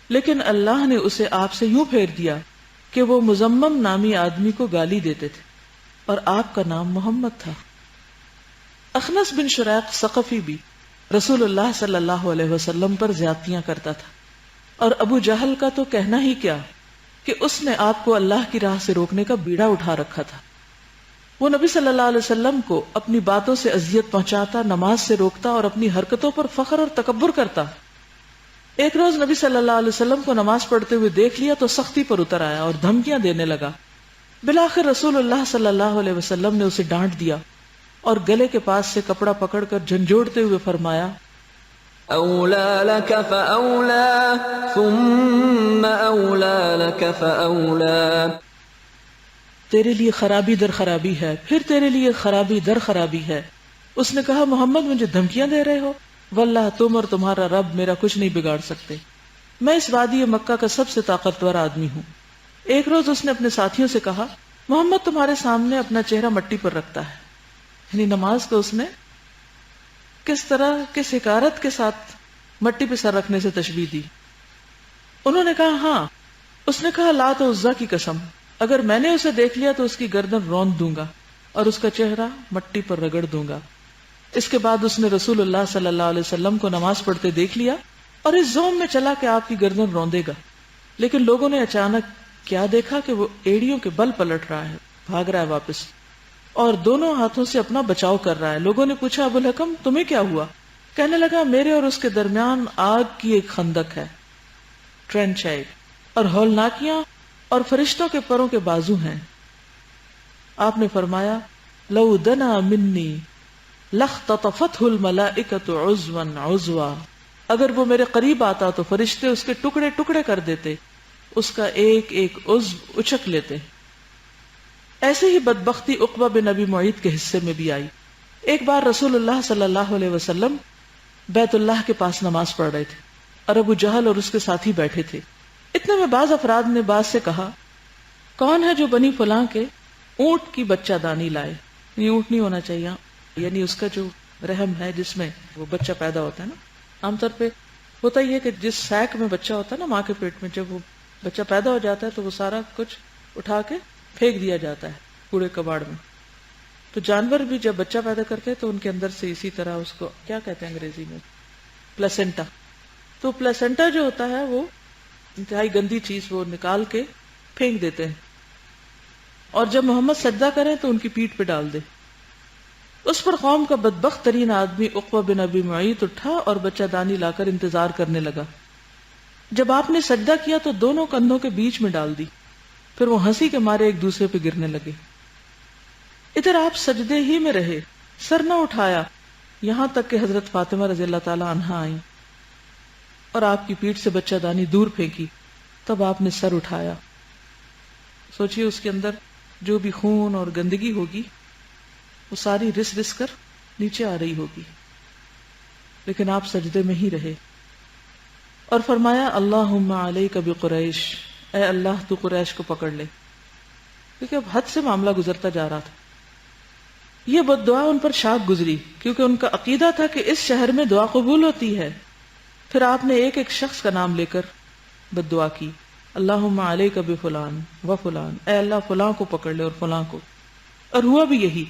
لیکن اللہ نے اسے آپ سے یوں پھیر دیا کہ وہ مذمم نامی آدمی کو گالی دیتے تھے اور آپ کا نام محمد تھا. اخنس بن شریق ثقفی بھی رسول اللہ صلی اللہ علیہ وسلم پر زیادتیاں کرتا تھا، اور ابو جہل کا تو کہنا ہی کیا کہ اس نے آپ کو اللہ کی راہ سے روکنے کا بیڑا اٹھا رکھا تھا. وہ نبی صلی اللہ علیہ وسلم کو اپنی باتوں سے اذیت پہنچاتا، نماز سے روکتا اور اپنی حرکتوں پر فخر اور تکبر کرتا. ایک روز نبی صلی اللہ علیہ وسلم کو نماز پڑھتے ہوئے دیکھ لیا تو سختی پر اتر آیا اور دھمکیاں دینے لگا. بالآخر رسول اللہ صلی اللہ علیہ وسلم نے اسے ڈانٹ دیا اور گلے کے پاس سے کپڑا پکڑ کر جھنجھوڑتے ہوئے فرمایا، اولا لک فاولا ثم اولا لک فاولا. تیرے لیے خرابی در خرابی ہے، پھر تیرے لیے خرابی در خرابی ہے. اس نے کہا، محمد مجھے دھمکیاں دے رہے ہو؟ واللہ تم اور تمہارا رب میرا کچھ نہیں بگاڑ سکتے. میں اس وادی مکہ کا سب سے طاقتور آدمی ہوں. ایک روز اس نے اپنے ساتھیوں سے کہا، محمد تمہارے سامنے اپنا چہرہ مٹی پر رکھتا ہے. یعنی نماز کو اس نے کس طرح کس حکارت کے ساتھ مٹی پہ سر رکھنے سے تشبیہ دی. انہوں نے کہا ہاں. اس نے کہا، لات و عزا کی قسم، اگر میں نے اسے دیکھ لیا تو اس کی گردن روند دوں گا اور اس کا چہرہ مٹی پر رگڑ دوں گا. اس کے بعد اس نے رسول اللہ صلی اللہ علیہ وسلم کو نماز پڑھتے دیکھ لیا اور اس زوم میں چلا کہ آپ کی گردن روندے گا. لیکن لوگوں نے اچانک کیا دیکھا کہ وہ ایڑیوں کے بل پلٹ رہا ہے، بھاگ رہا ہے واپس، اور دونوں ہاتھوں سے اپنا بچاؤ کر رہا ہے. لوگوں نے پوچھا، ابو الحکم تمہیں کیا ہوا؟ کہنے لگا، میرے اور اس کے درمیان آگ کی ایک خندق ہے، ٹرینچ ہے، اور ہولناکیاں اور فرشتوں کے پروں کے بازو ہیں. آپ نے فرمایا، لو دنا منی لاختطفتہ الملائکۃ عضوا عضوا. اگر وہ میرے قریب آتا تو فرشتے اس کے ٹکڑے ٹکڑے کر دیتے، اس کا ایک ایک عضو اچک لیتے. ایسے ہی بدبختی عقبہ بن ابی معیط کے حصے میں بھی آئی. ایک بار رسول اللہ صلی اللہ علیہ وسلم بیت اللہ کے پاس نماز پڑھ رہے تھے اور ابو جہل اور اس کے ساتھی بیٹھے تھے. اتنے میں بعض افراد نے بعض سے کہا، کون ہے جو بنی فلاں کے اونٹ کی بچہ دانی لائے؟ یہ اونٹ نہیں ہونا چاہیے، یعنی اس کا جو رحم ہے جس میں وہ بچہ پیدا ہوتا ہے نا. عام طور پہ ہوتا ہی ہے کہ جس سیک میں بچہ ہوتا ہے نا ماں کے پیٹ میں، جب وہ بچہ پیدا ہو جاتا ہے تو وہ سارا کچھ اٹھا کے پھینک دیا جاتا ہے کوڑے کباڑ میں. تو جانور بھی جب بچہ پیدا کرتے ہیں تو ان کے اندر سے اسی طرح اس کو کیا کہتے ہیں انگریزی میں، پلیسنٹا. تو پلیسنٹا جو ہوتا ہے وہ انتہائی گندی چیز، وہ نکال کے پھینک دیتے ہیں، اور جب محمد سجدہ کریں تو ان کی پیٹھ پہ ڈال دے. اس پر قوم کا بدبخت ترین آدمی عقبہ بن ابی معیط اٹھا اور بچہ دانی لا کر انتظار کرنے لگا. جب آپ نے سجدہ کیا تو دونوں کندھوں کے بیچ میں ڈال دی. پھر وہ ہنسی کے مارے ایک دوسرے پہ گرنے لگے. ادھر آپ سجدے ہی میں رہے، سر نہ اٹھایا، یہاں تک کہ حضرت فاطمہ رضی اللہ تعالی عنہا آئیں اور آپ کی پیٹھ سے بچہ دانی دور پھینکی. تب آپ نے سر اٹھایا. سوچئے اس کے اندر جو بھی خون اور گندگی ہوگی وہ ساری رس رس کر نیچے آ رہی ہوگی، لیکن آپ سجدے میں ہی رہے اور فرمایا، اللہم علیک بقریش، اے اللہ تو قریش کو پکڑ لے. کیونکہ اب حد سے معاملہ گزرتا جا رہا تھا. یہ بد دعا ان پر شاق گزری کیونکہ ان کا عقیدہ تھا کہ اس شہر میں دعا قبول ہوتی ہے. پھر آپ نے ایک ایک شخص کا نام لے کر بد دعا کی، اللہم علیک بفلان و فلان، اے اللہ فلاں کو پکڑ لے اور فلاں کو. اور ہوا بھی یہی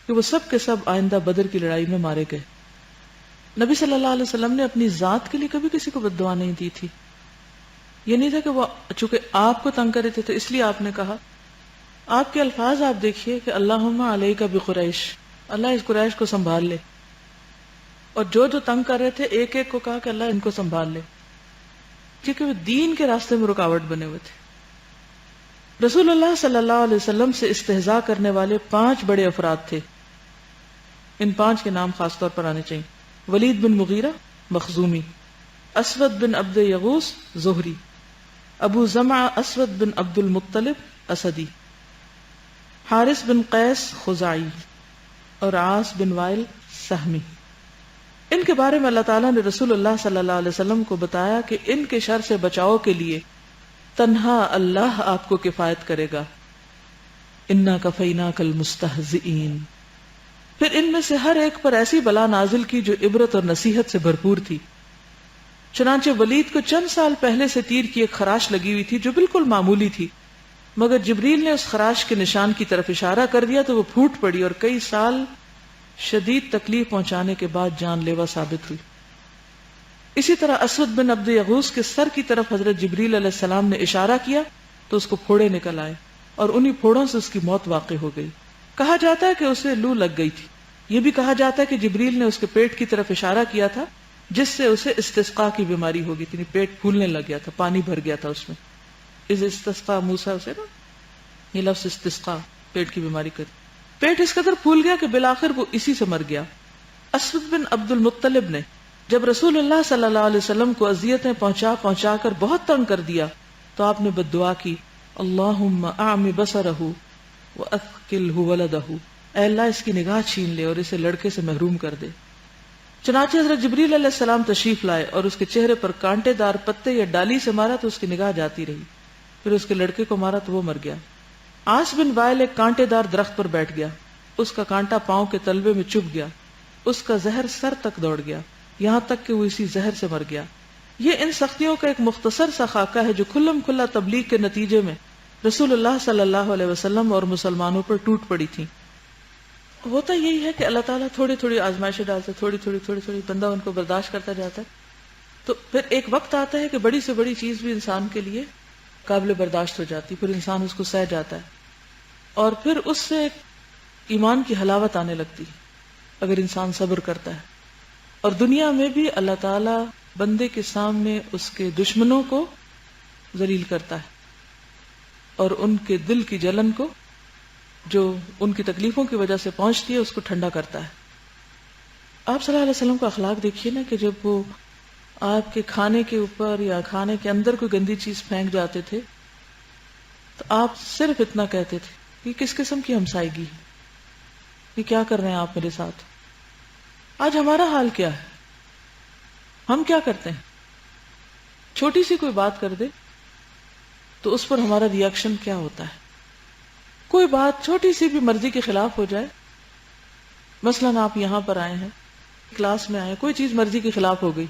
کہ وہ سب کے سب آئندہ بدر کی لڑائی میں مارے گئے. نبی صلی اللہ علیہ وسلم نے اپنی ذات کے لیے کبھی کسی کو بد دعا نہیں دی تھی. یہ نہیں تھا کہ وہ چونکہ آپ کو تنگ کرے تھے تو اس لیے آپ نے کہا. آپ کے الفاظ آپ دیکھیے کہ اللہم علیک بقریش، اللہ اس قریش کو سنبھال لے. اور جو تنگ کر رہے تھے ایک ایک کو کہا کہ اللہ ان کو سنبھال لے، کیونکہ وہ دین کے راستے میں رکاوٹ بنے ہوئے تھے. رسول اللہ صلی اللہ علیہ وسلم سے استہزاء کرنے والے 5 بڑے افراد تھے. ان 5 کے نام خاص طور پر آنے چاہیے. ولید بن مغیرہ مخزومی، اسود بن عبد یغوث زہری، ابو زمعہ اسود بن عبد المطلب اسدی، حارث بن قیس خزاعی اور عاص بن وائل سہمی. ان کے بارے میں اللہ تعالیٰ نے رسول اللہ صلی اللہ علیہ وسلم کو بتایا کہ ان کے شر سے بچاؤ کے لیے تنہا اللہ آپ کو کفایت کرے گا. انا کفیناک المستہزئین. پھر ان میں سے ہر ایک پر ایسی بلا نازل کی جو عبرت اور نصیحت سے بھرپور تھی. چنانچہ ولید کو چند سال پہلے سے تیر کی ایک خراش لگی ہوئی تھی جو بالکل معمولی تھی، مگر جبریل نے اس خراش کے نشان کی طرف اشارہ کر دیا تو وہ پھوٹ پڑی اور کئی سال شدید تکلیف پہنچانے کے بعد جان لیوا ثابت ہوئی. اسی طرح اسود بن عبد یغوث کے سر کی طرف حضرت جبریل علیہ السلام نے اشارہ کیا تو اس کو پھوڑے نکل آئے اور انہی پھوڑوں سے اس کی موت واقع ہو گئی. کہا جاتا ہے کہ اسے لو لگ گئی تھی. یہ بھی کہا جاتا ہے کہ جبریل نے اس کے پیٹ کی طرف اشارہ کیا تھا جس سے اسے استسقاء کی بیماری ہو گئی تھی، پیٹ پھولنے لگ گیا تھا، پانی بھر گیا تھا اس میں. اس استسقاء موسیٰ اسے نا یہ لفظ استسقاء پیٹ کی بیماری کر پیٹ اس قدر پھول گیا کہ بالآخر وہ اسی سے مر گیا. اسود بن عبد المطلب نے جب رسول اللہ صلی اللہ علیہ وسلم کو اذیتیں پہنچا پہنچا کر بہت تنگ کر دیا تو آپ نے بد دعا کی، اللہم اعم بصرہ واثقلہ ولدہ، اے اللہ اس کی نگاہ چھین لے اور اسے لڑکے سے محروم کر دے. چنانچہ حضرت جبریل علیہ السلام تشریف لائے اور اس کے چہرے پر کانٹے دار پتے یا ڈالی سے مارا تو اس کی نگاہ جاتی رہی. پھر اس کے لڑکے کو مارا تو وہ مر گیا. عاص بن وائل ایک کانٹے دار درخت پر بیٹھ گیا، اس کا کانٹا پاؤں کے تلوے میں چبھ گیا، اس کا زہر سر تک دوڑ گیا یہاں تک کہ وہ اسی زہر سے مر گیا. یہ ان سختیوں کا ایک مختصر سا خاکہ ہے جو کھلم کھلا تبلیغ کے نتیجے میں رسول اللہ صلی اللہ علیہ وسلم اور مسلمانوں پر ٹوٹ پڑی تھی. ہوتا یہی ہے کہ اللہ تعالیٰ تھوڑی تھوڑی آزمائشیں ڈالتے، تھوڑی تھوڑی بندہ ان کو برداشت کرتا جاتا ہے، تو پھر ایک وقت آتا ہے کہ بڑی سے بڑی چیز بھی انسان کے لیے قابل برداشت ہو جاتی، پھر انسان اس کو سہ جاتا ہے اور پھر اس سے ایک ایمان کی حلاوت آنے لگتی اگر انسان صبر کرتا ہے. اور دنیا میں بھی اللہ تعالیٰ بندے کے سامنے اس کے دشمنوں کو ذلیل کرتا ہے اور ان کے دل کی جلن کو جو ان کی تکلیفوں کی وجہ سے پہنچتی ہے اس کو ٹھنڈا کرتا ہے. آپ صلی اللہ علیہ وسلم کا اخلاق دیکھیے نا کہ جب وہ آپ کے کھانے کے اوپر یا کھانے کے اندر کوئی گندی چیز پھینک جاتے تھے تو آپ صرف اتنا کہتے تھے یہ کس قسم کی ہمسائیگی، یہ کیا کر رہے ہیں آپ میرے ساتھ. آج ہمارا حال کیا ہے؟ ہم کیا کرتے ہیں؟ چھوٹی سی کوئی بات کر دے تو اس پر ہمارا ری ایکشن کیا ہوتا ہے. کوئی بات چھوٹی سی بھی مرضی کے خلاف ہو جائے، مثلاً آپ یہاں پر آئے ہیں، کلاس میں آئے، کوئی چیز مرضی کے خلاف ہو گئی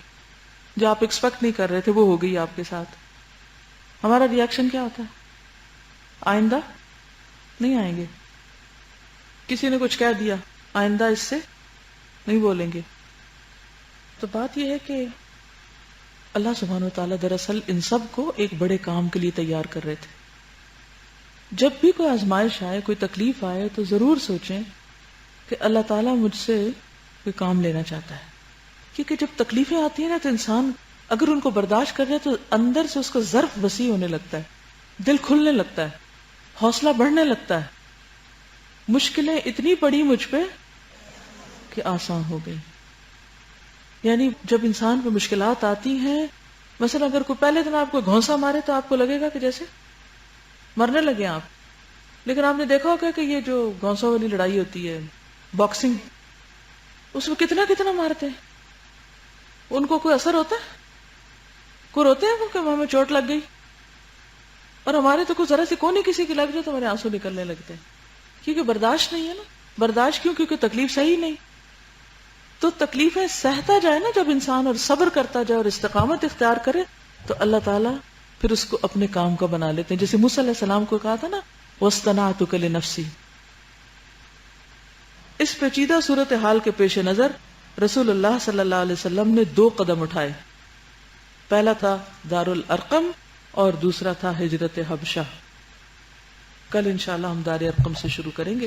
جو آپ ایکسپیکٹ نہیں کر رہے تھے وہ ہو گئی آپ کے ساتھ، ہمارا ری ایکشن کیا ہوتا ہے؟ آئندہ نہیں آئیں گے. کسی نے کچھ کہہ دیا، آئندہ اس سے نہیں بولیں گے. تو بات یہ ہے کہ اللہ سبحانہ وتعالیٰ دراصل ان سب کو ایک بڑے کام کے لیے تیار کر رہے تھے. جب بھی کوئی آزمائش آئے، کوئی تکلیف آئے تو ضرور سوچیں کہ اللہ تعالیٰ مجھ سے کوئی کام لینا چاہتا ہے. کیونکہ جب تکلیفیں آتی ہیں نا تو انسان اگر ان کو برداشت کر جائے تو اندر سے اس کا ظرف وسیع ہونے لگتا ہے، دل کھلنے لگتا ہے، حوصلہ بڑھنے لگتا ہے. مشکلیں اتنی پڑی مجھ پہ کہ آسان ہو گئی. یعنی جب انسان پہ مشکلات آتی ہیں، مثلا اگر کوئی پہلے دن آپ کو گھونسا مارے تو آپ کو لگے گا کہ جیسے مرنے لگے آپ. لیکن آپ نے دیکھا ہوگا کہ یہ جو گھونسوں والی لڑائی ہوتی ہے باکسنگ، اس میں کتنا کتنا مارتے ہیں، ان کو کوئی اثر ہوتا ہے؟ کوئی روتے ہیں وہ کہ ہمیں چوٹ لگ گئی؟ اور ہمارے تو کوئی ذرا سی کونی کسی کی لگ جائے تو ہمارے آنسو نکلنے لگتے ہیں، کیونکہ برداشت نہیں ہے نا. برداشت کیوں؟ کیونکہ تکلیف صحیح نہیں. تو تکلیفیں سہتا جائے نا جب انسان اور صبر کرتا جائے اور استقامت اختیار کرے تو اللہ تعالیٰ پھر اس کو اپنے کام کا بنا لیتے ہیں. جیسے موسیٰ علیہ السلام کو کہا تھا نا وَاصْطَنَعْتُكَ لِنَفْسِي. اس پیچیدہ صورتحال کے پیش نظر رسول اللہ صلی اللہ علیہ وسلم نے 2 قدم اٹھائے. پہلا تھا دار الارقم اور دوسرا تھا ہجرت حبشہ. کل انشاءاللہ ہم دار ارقم سے شروع کریں گے.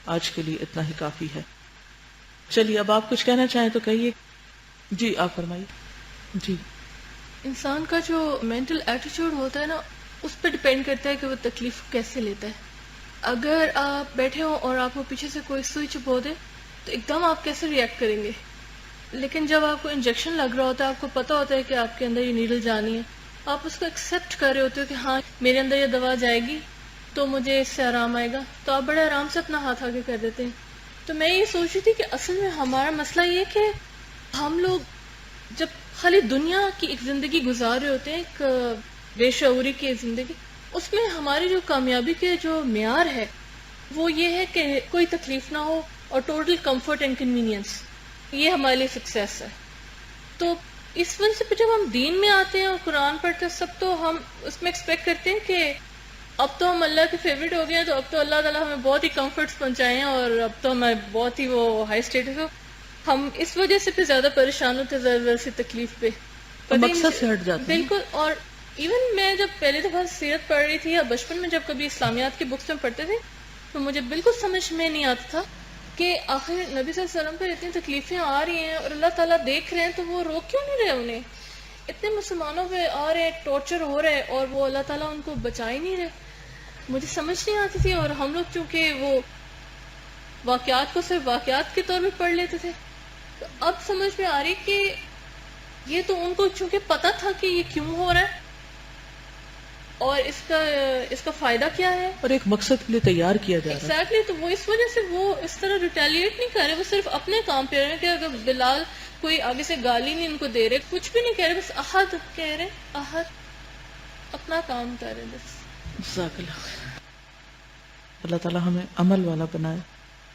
آج کے لیے اتنا ہی کافی ہے. چلیے اب آپ کچھ کہنا چاہیں تو کہیے. جی آپ فرمائیے. جی انسان کا جو مینٹل ایٹیچیوڈ ہوتا ہے نا اس پہ ڈپینڈ کرتا ہے کہ وہ تکلیف کیسے لیتا ہے. اگر آپ بیٹھے ہو اور آپ کو پیچھے سے کوئی سوئی چبھو دے تو ایک دم آپ کیسے ریئیکٹ کریں گے؟ لیکن جب آپ کو انجیکشن لگ رہا ہوتا ہے، آپ کو پتہ ہوتا ہے کہ آپ کے اندر یہ نیڈل جانی ہے، آپ اس کو ایکسیپٹ کر رہے ہوتے ہو کہ ہاں میرے اندر یہ دوا جائے گی تو مجھے اس سے آرام آئے گا، تو آپ بڑے آرام سے اپنا ہاتھ آگے کر دیتے ہیں. تو میں یہ سوچ رہی تھی کہ اصل میں ہمارا مسئلہ یہ کہ ہم لوگ جب خالی دنیا کی ایک زندگی گزار رہے ہوتے ہیں، ایک بے شعوری کی زندگی، اس میں ہماری جو کامیابی کے جو معیار ہے وہ یہ ہے کہ کوئی تکلیف نہ ہو اور ٹوٹل کمفرٹ اینڈ کنوینئنس، یہ ہمارے لیے سکسیس ہے. تو اس وجہ سے جب ہم دین میں آتے ہیں اور قرآن پڑھتے ہیں سب، تو ہم اس میں ایکسپیکٹ کرتے ہیں کہ اب تو ہم اللہ کے فیوریٹ ہو گئے ہیں، تو اب تو اللہ تعالیٰ ہمیں بہت ہی کمفرٹس پہنچائے ہیں اور اب تو ہمیں بہت ہی وہ ہائی اسٹیٹس ہو. ہم اس وجہ سے پھر زیادہ پریشان ہوتے ہیں ذرا سی تکلیف پہ، مقصد سے ہٹ جاتے ہیں. بالکل. اور ایون میں جب پہلی دفعہ سیرت پڑھ رہی تھی یا بچپن میں جب کبھی اسلامیات کی بکس میں پڑھتے تھے تو مجھے بالکل سمجھ میں نہیں آتا تھا کہ آخر نبی صلی اللہ علیہ وسلم پر اتنی تکلیفیں آ رہی ہیں اور اللہ تعالیٰ دیکھ رہے ہیں تو وہ روک کیوں نہیں رہے انہیں؟ اتنے مسلمانوں پہ آ رہے ہیں، ٹارچر ہو رہے ہیں اور وہ اللہ تعالیٰ ان کو بچا ہی نہیں رہے. مجھے سمجھ نہیں آتی تھی، اور ہم لوگ چونکہ وہ واقعات کو صرف واقعات کے طور پہ پڑھ لیتے تھے، تو اب سمجھ میں آ رہی کہ یہ تو ان کو چونکہ پتہ تھا کہ یہ کیوں ہو رہا ہے اور اس کا فائدہ کیا ہے، اور ایک مقصد کے لیے تیار کیا جا رہا ہے. ایگزیکٹلی. تو وہ اس وجہ سے وہ اس طرح ریٹیلیٹ نہیں کر رہے، وہ صرف اپنے کام پہ رہے ہیں. کہ اگر بلال کوئی آگے سے گالی نہیں ان کو دے رہے، کچھ بھی نہیں کہہ رہے، بس احد کہہ رہے، احد، اپنا کام کر رہے بس. جزاک اللہ خیر. اللہ تعالی ہمیں عمل والا بنائے.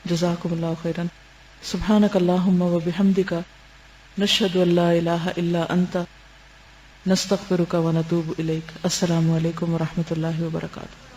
جزاکم اللہ خیرا. سبحانک اللہم و بحمدک، نشہد ان لا الہ الا انت، نستغفرک و نتوب الیک. السلام علیکم و رحمۃ اللہ وبرکاتہ.